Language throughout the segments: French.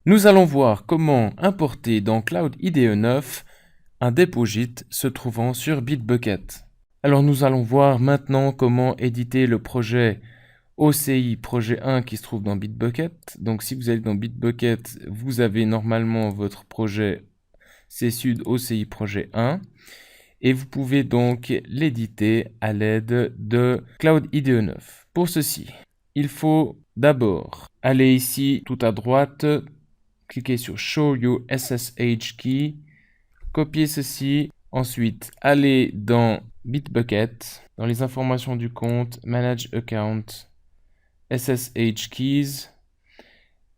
Nous allons voir comment importer dans Cloud IDE 9 un dépôt Git se trouvant sur Bitbucket. Alors nous allons voir maintenant comment éditer le projet OCI projet 1 qui se trouve dans Bitbucket. Donc si vous allez dans Bitbucket, vous avez normalement votre projet CSUD OCI projet 1 et vous pouvez donc l'éditer à l'aide de Cloud IDE 9. Pour ceci, il faut d'abord aller ici tout à droite, cliquer sur Show Your SSH Key, copier ceci, ensuite aller dans Bitbucket, dans les informations du compte, Manage Account, SSH Keys,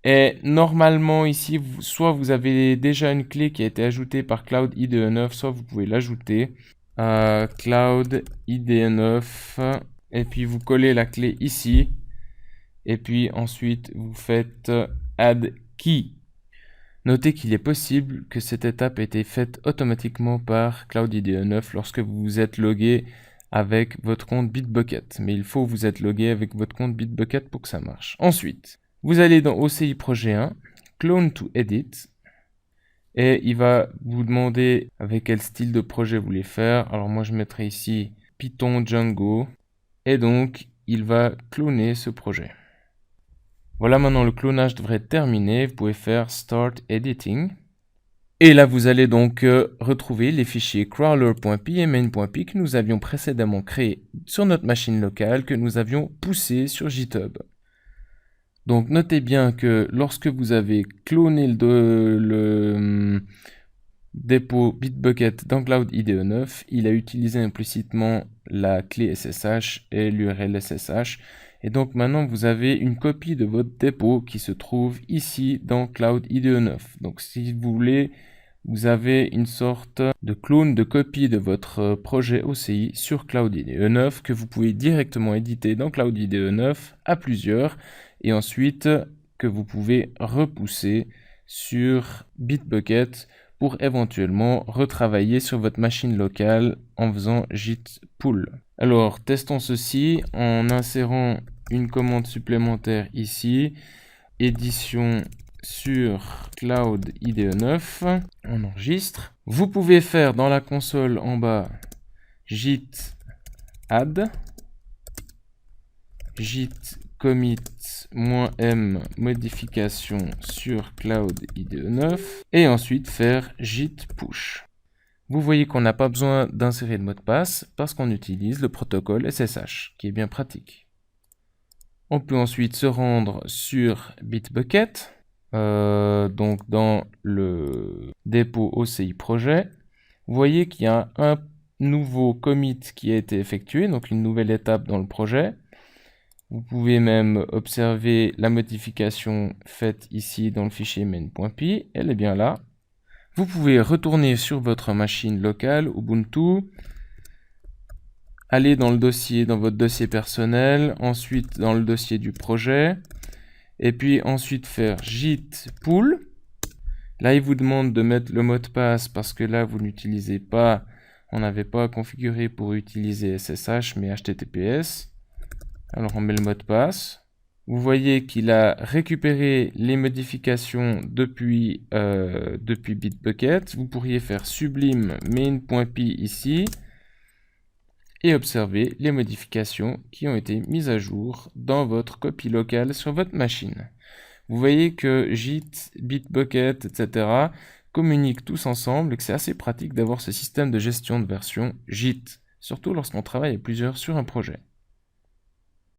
et normalement ici, soit vous avez déjà une clé qui a été ajoutée par Cloud IDE 9, soit vous pouvez l'ajouter. Cloud IDE 9, et puis vous collez la clé ici, et puis ensuite vous faites Add Key. Notez qu'il est possible que cette étape ait été faite automatiquement par Cloud IDE 9 lorsque vous vous êtes logué avec votre compte Bitbucket. Mais il faut vous être logué avec votre compte Bitbucket pour que ça marche. Ensuite, vous allez dans OCI projet 1, Clone to Edit, et il va vous demander avec quel style de projet vous voulez faire. Alors moi je mettrai ici Python Django, et donc il va cloner ce projet. Voilà, maintenant le clonage devrait être terminé. Vous pouvez faire Start Editing. Et là, vous allez donc retrouver les fichiers crawler.py et main.py que nous avions précédemment créés sur notre machine locale, que nous avions poussé sur GitHub. Donc, notez bien que lorsque vous avez cloné le dépôt Bitbucket dans Cloud IDE 9, il a utilisé implicitement la clé SSH et l'URL SSH. Et donc maintenant, vous avez une copie de votre dépôt qui se trouve ici dans Cloud IDE 9. Donc si vous voulez, vous avez une sorte de clone de copie de votre projet OCI sur Cloud IDE 9 que vous pouvez directement éditer dans Cloud IDE 9 à plusieurs et ensuite que vous pouvez repousser sur Bitbucket pour éventuellement retravailler sur votre machine locale en faisant git pull. Alors, testons ceci en insérant une commande supplémentaire ici, édition sur Cloud IDE 9, on enregistre. Vous pouvez faire dans la console en bas git add, git commit -m modification sur Cloud IDE 9 et ensuite faire git push. Vous voyez qu'on n'a pas besoin d'insérer de mot de passe parce qu'on utilise le protocole SSH qui est bien pratique. On peut ensuite se rendre sur Bitbucket, donc dans le dépôt OCI projet. Vous voyez qu'il y a un nouveau commit qui a été effectué, donc une nouvelle étape dans le projet. Vous pouvez même observer la modification faite ici dans le fichier main.py, elle est bien là. Vous pouvez retourner sur votre machine locale Ubuntu, aller dans le dossier, dans votre dossier personnel, ensuite dans le dossier du projet, et puis ensuite faire git pull. Là, il vous demande de mettre le mot de passe parce que là, vous n'utilisez pas, on n'avait pas configuré pour utiliser SSH, mais HTTPS. Alors, on met le mot de passe. Vous voyez qu'il a récupéré les modifications depuis Bitbucket. Vous pourriez faire sublime main.py ici et observer les modifications qui ont été mises à jour dans votre copie locale sur votre machine. Vous voyez que Git, Bitbucket, etc. communiquent tous ensemble et que c'est assez pratique d'avoir ce système de gestion de version Git, surtout lorsqu'on travaille à plusieurs sur un projet.